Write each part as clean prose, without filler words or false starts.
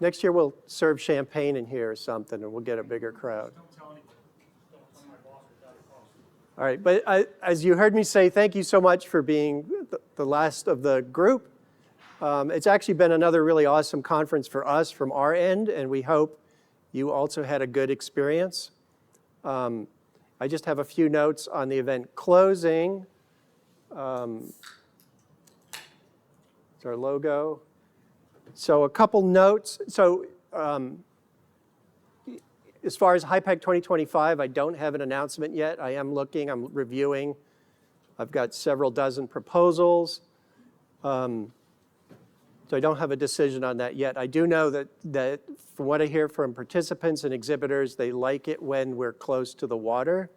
Next year we'll serve champagne in here or something, and we'll get a bigger crowd. Don't tell anybody. Don't tell my boss without a cost. All right, but as you heard me say, thank you so much for being the last of the group. It's actually been another really awesome conference for us from our end, and we hope you also had a good experience. I just have a few notes on the event closing. It's our logo. So a couple notes. So as far as HYPACK 2025, I don't have an announcement yet. I am looking, I'm reviewing. I've got several dozen proposals. So I don't have a decision on that yet. I do know that from what I hear from participants and exhibitors, they like it when we're close to the water,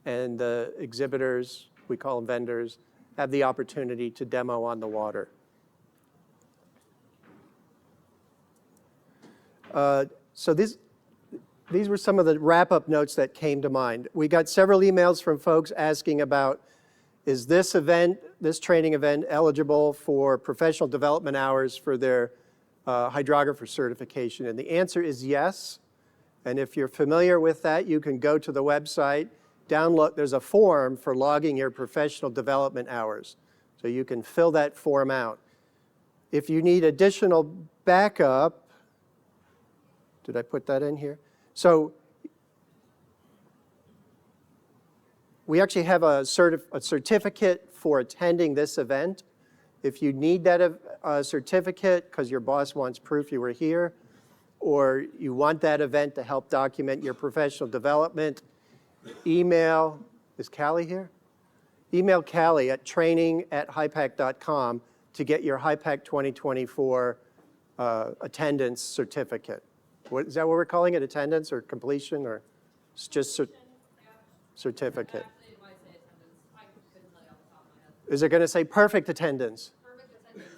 and the exhibitors, we call them vendors, have the opportunity to demo on the water. So these were some of the wrap-up notes that came to mind. We got several emails from folks asking about, is this event, this training event, eligible for professional development hours for their hydrographer certification? And the answer is yes. And if you're familiar with that, you can go to the website, download, there's a form for logging your professional development hours. So you can fill that form out. If you need additional backup, did I put that in here? So we actually have a certificate for attending this event. If you need that certificate because your boss wants proof you were here, or you want that event to help document your professional development, email, is Callie here? Email Callie at training@hypack.com to get your HYPACK 2024 attendance certificate. Is that what we're calling it, attendance or completion, or it's just certificate? Is it going to say perfect attendance? Perfect attendance.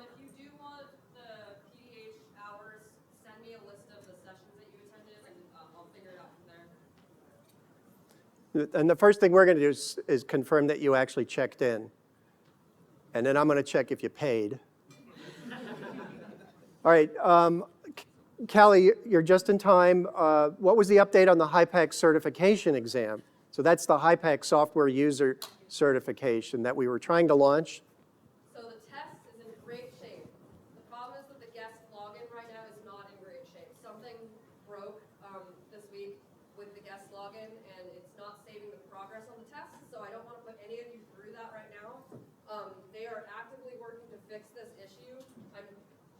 If you do want the PDH hours, send me a list of the sessions that you attended, and I'll figure it out from there. And the first thing we're going to do is confirm that you actually checked in. And then I'm going to check if you paid. All right. Callie, you're just in time. What was the update on the HYPACK certification exam? So that's the HYPACK software user certification that we were trying to launch. So the test is in great shape. The problem is that the guest login right now is not in great shape. Something broke this week with the guest login, and it's not saving the progress on the test. So I don't want to put any of you through that right now. They are actively working to fix this issue. I'm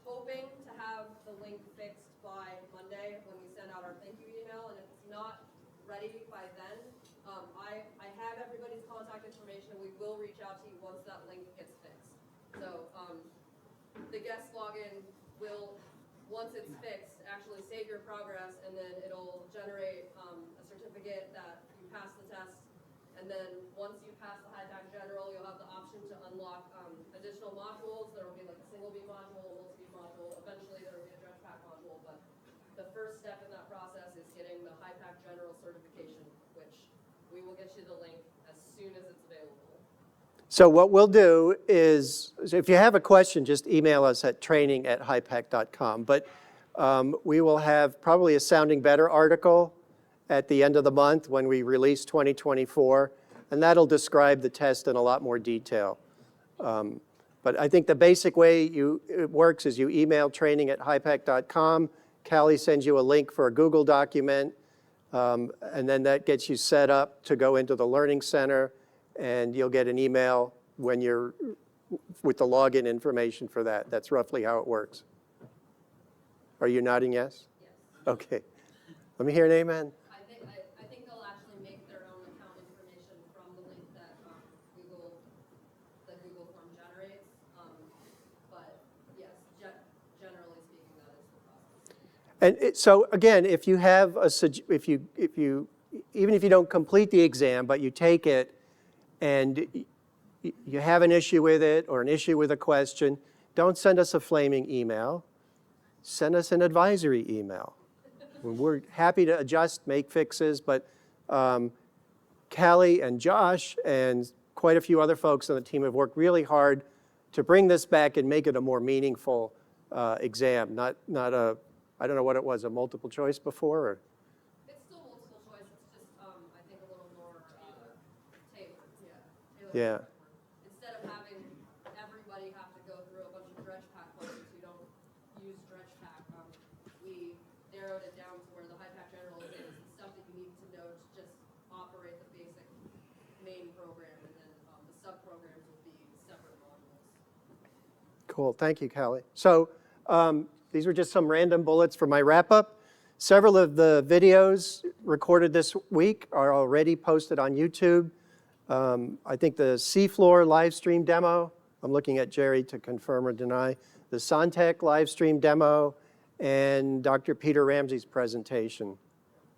hoping to have the link fixed by Monday when we send out our thank you email, and if it's not ready by then, I have everybody's contact information, and we will reach out to you once that link gets fixed. So the guest login will, once it's fixed, actually save your progress, and then it'll generate a certificate that you passed the test. And then once you pass the HYPACK General, you'll have the option to unlock additional modules. There will be like a single beam module, a multi-beam module. Eventually there will be a dredge pack module, but the first step in that process is getting the HYPACK General certification, which we will get you the link as soon as it's available. So what we'll do is, if you have a question, just email us at training@hypack.com. But we will have probably a Sounding Better article at the end of the month when we release 2024, and that'll describe the test in a lot more detail. But I think the basic way it works is you email training@hypack.com. Callie sends you a link for a Google document, and then that gets you set up to go into the Learning Center, and you'll get an email when you're with the login information for that. That's roughly how it works. Are you nodding yes? Yes. Okay. Let me hear an amen. I think they'll actually make their own account information from the link that Google form generates. But yes, generally speaking, that is the process. And so again, if you have even if you don't complete the exam, but you take it and you have an issue with it or an issue with a question, don't send us a flaming email. Send us an advisory email. We're happy to adjust, make fixes, but Callie and Josh and quite a few other folks on the team have worked really hard to bring this back and make it a more meaningful exam, not a, I don't know what it was, a multiple choice before? Or? It's still multiple choice, it's just, I think a little more, tailored, tailored. Yeah. Instead of having everybody have to go through a bunch of dredge pack questions who don't use dredge pack, we narrowed it down to where the HYPACK general is the stuff that you need to know to just operate the basic main program, and then the sub-programs will be separate modules. Cool, thank you, Callie. So these were just some random bullets for my wrap-up. Several of the videos recorded this week are already posted on YouTube. I think the seafloor live stream demo, I'm looking at Jerry to confirm or deny, the Sontec live stream demo, and Dr. Peter Ramsey's presentation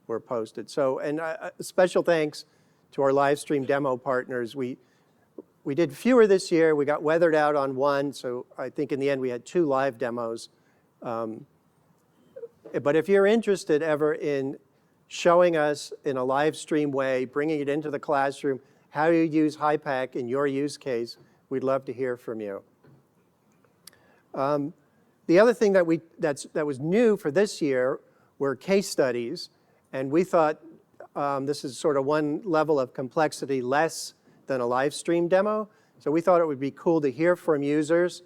were posted. So, and special thanks to our live stream demo partners. We did fewer this year. We got weathered out on one, so I think in the end we had 2 live demos. But if you're interested ever in showing us in a live stream way, bringing it into the classroom, how you use HYPACK in your use case, we'd love to hear from you. The other thing that was new for this year were case studies, and we thought this is sort of one level of complexity less than a live stream demo. So we thought it would be cool to hear from users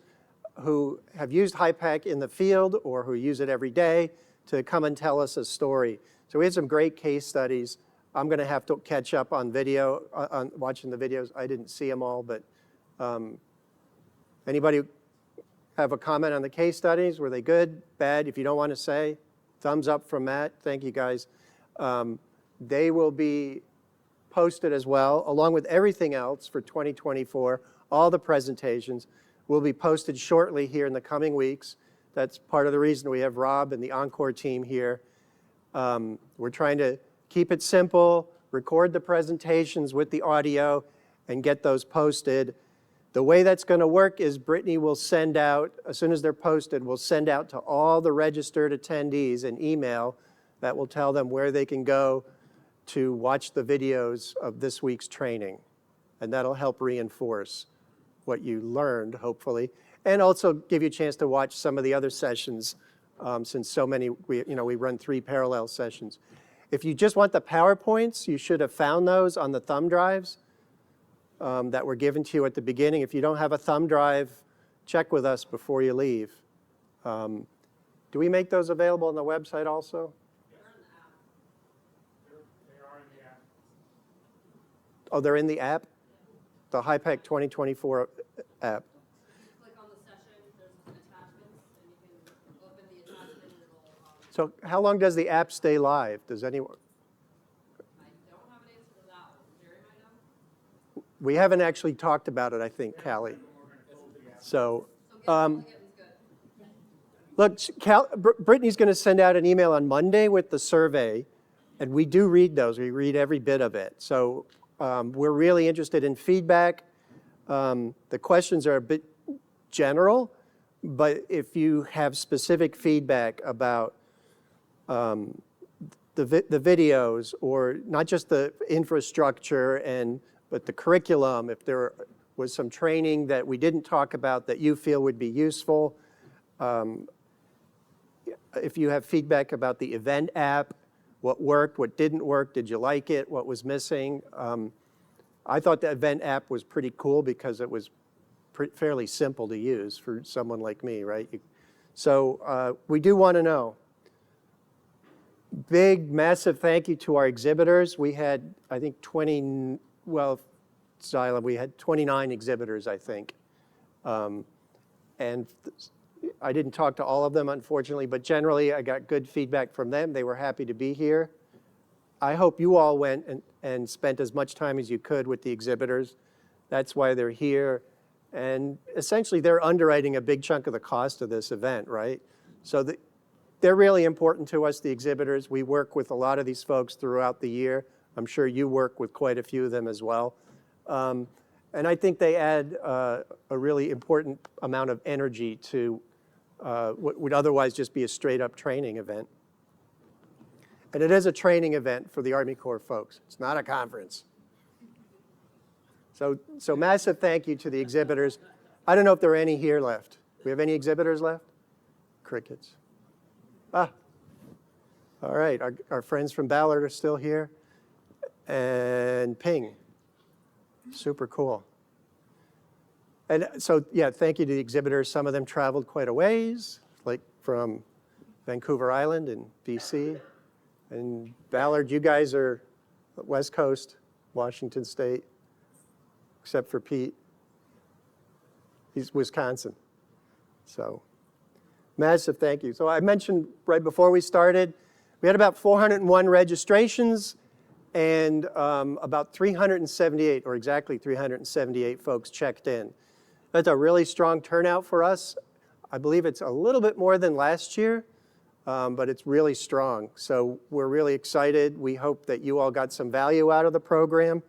who have used HYPACK in the field or who use it every day to come and tell us a story. So we had some great case studies. I'm going to have to catch up on video, on watching the videos. I didn't see them all, but anybody have a comment on the case studies? Were they good, bad? If you don't want to say, thumbs up from Matt. Thank you, guys. They will be posted as well, along with everything else for 2024. All the presentations will be posted shortly here in the coming weeks. That's part of the reason we have Rob and the Encore team here. We're trying to keep it simple, record the presentations with the audio, and get those posted. The way that's going to work is Brittany will send out, as soon as they're posted, we'll send out to all the registered attendees an email that will tell them where they can go to watch the videos of this week's training. And that'll help reinforce what you learned, hopefully, and also give you a chance to watch some of the other sessions, since so many, we run 3 parallel sessions. If you just want the PowerPoints, you should have found those on the thumb drives that were given to you at the beginning. If you don't have a thumb drive, check with us before you leave. Do we make those available on the website also? They are in the app. Oh, they're in the app? The HYPACK 2024 app. Click on the session, there's attachments, and you can open the attachment and it'll, So how long does the app stay live? Does anyone? I don't have an answer to that one. Jerry might know? We haven't actually talked about it, I think, Callie. So, So getting's good. look, Brittany's going to send out an email on Monday with the survey, and we do read those. We read every bit of it. So we're really interested in feedback. The questions are a bit general, but if you have specific feedback about the videos, or not just the infrastructure, but the curriculum, if there was some training that we didn't talk about that you feel would be useful, if you have feedback about the event app, what worked, what didn't work, did you like it, what was missing. I thought the event app was pretty cool because it was fairly simple to use for someone like me, right? So we do want to know. Big, massive thank you to our exhibitors. We had, I think, 20, well, Zyla, we had 29 exhibitors, I think. And I didn't talk to all of them, unfortunately, but generally I got good feedback from them. They were happy to be here. I hope you all went and spent as much time as you could with the exhibitors. That's why they're here. And essentially, they're underwriting a big chunk of the cost of this event, right? So they're really important to us, the exhibitors. We work with a lot of these folks throughout the year. I'm sure you work with quite a few of them as well. And I think they add a really important amount of energy to what would otherwise just be a straight-up training event. And it is a training event for the Army Corps folks. It's not a conference. So massive thank you to the exhibitors. I don't know if there are any here left. Do we have any exhibitors left? Crickets. Ah, all right, our friends from Ballard are still here. And ping, super cool. And so, yeah, thank you to the exhibitors. Some of them traveled quite a ways, like from Vancouver Island in BC. And Ballard, you guys are West Coast, Washington State, except for Pete. He's Wisconsin. So massive thank you. So I mentioned right before we started, we had about 401 registrations and about 378, or exactly 378 folks checked in. That's a really strong turnout for us. I believe it's a little bit more than last year, but it's really strong. So we're really excited. We hope that you all got some value out of the program,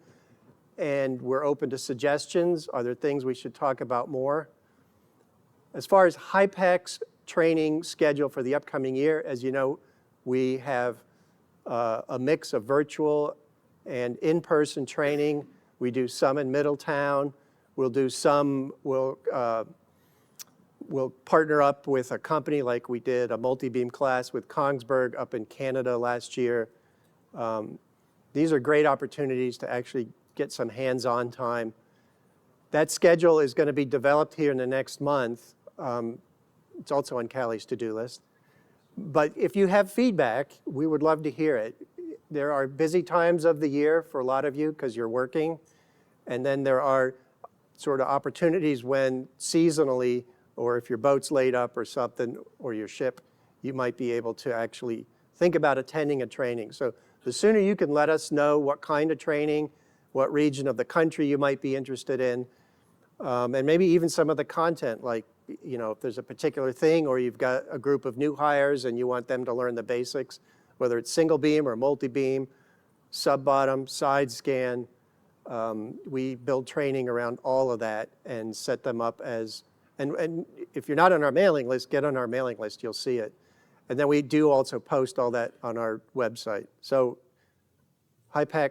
and we're open to suggestions. Are there things we should talk about more? As far as HYPACK's training schedule for the upcoming year, as you know, we have a mix of virtual and in-person training. We do some in Middletown. We'll do some, we'll partner up with a company like we did a multi-beam class with Kongsberg up in Canada last year. These are great opportunities to actually get some hands-on time. That schedule is going to be developed here in the next month. It's also on Callie's to-do list. But if you have feedback, we would love to hear it. There are busy times of the year for a lot of you because you're working. And then there are sort of opportunities when seasonally, or if your boat's laid up or something, or your ship, you might be able to actually think about attending a training. So the sooner you can let us know what kind of training, what region of the country you might be interested in, and maybe even some of the content, like, you know, if there's a particular thing or you've got a group of new hires and you want them to learn the basics, whether it's single beam or multi-beam, sub-bottom, side scan, we build training around all of that and set them up as, and if you're not on our mailing list, get on our mailing list, you'll see it. And then we do also post all that on our website. So HYPACK,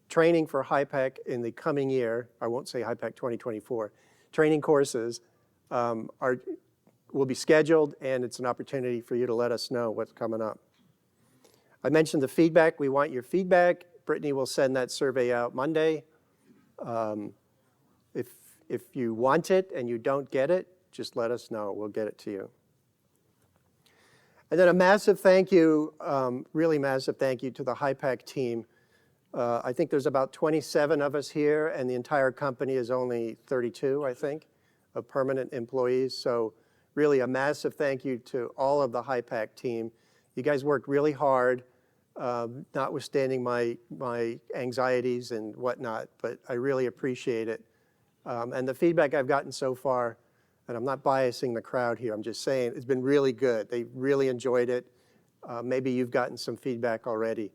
training for HYPACK in the coming year, I won't say HYPACK 2024, training courses will be scheduled, and it's an opportunity for you to let us know what's coming up. I mentioned the feedback. We want your feedback. Brittany will send that survey out Monday. If you want it and you don't get it, just let us know. We'll get it to you. And then a massive thank you, really massive thank you to the HYPACK team. I think there's about 27 of us here, and the entire company is only 32, I think, of permanent employees. So really a massive thank you to all of the HYPACK team. You guys worked really hard, notwithstanding my anxieties and whatnot, but I really appreciate it. And the feedback I've gotten so far, and I'm not biasing the crowd here, I'm just saying it's been really good. They really enjoyed it. Maybe you've gotten some feedback already.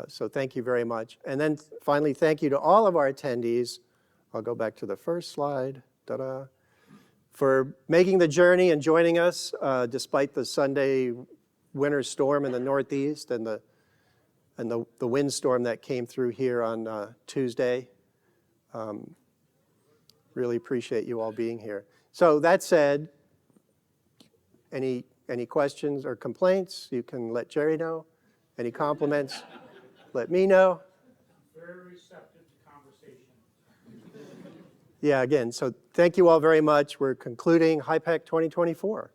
So thank you very much. And then finally, thank you to all of our attendees. I'll go back to the first slide, for making the journey and joining us despite the Sunday winter storm in the Northeast and the windstorm that came through here on Tuesday. Really appreciate you all being here. So that said, any questions or complaints, you can let Jerry know. Any compliments, let me know. Very receptive to conversation. Yeah, again, so thank you all very much. We're concluding HYPACK 2024.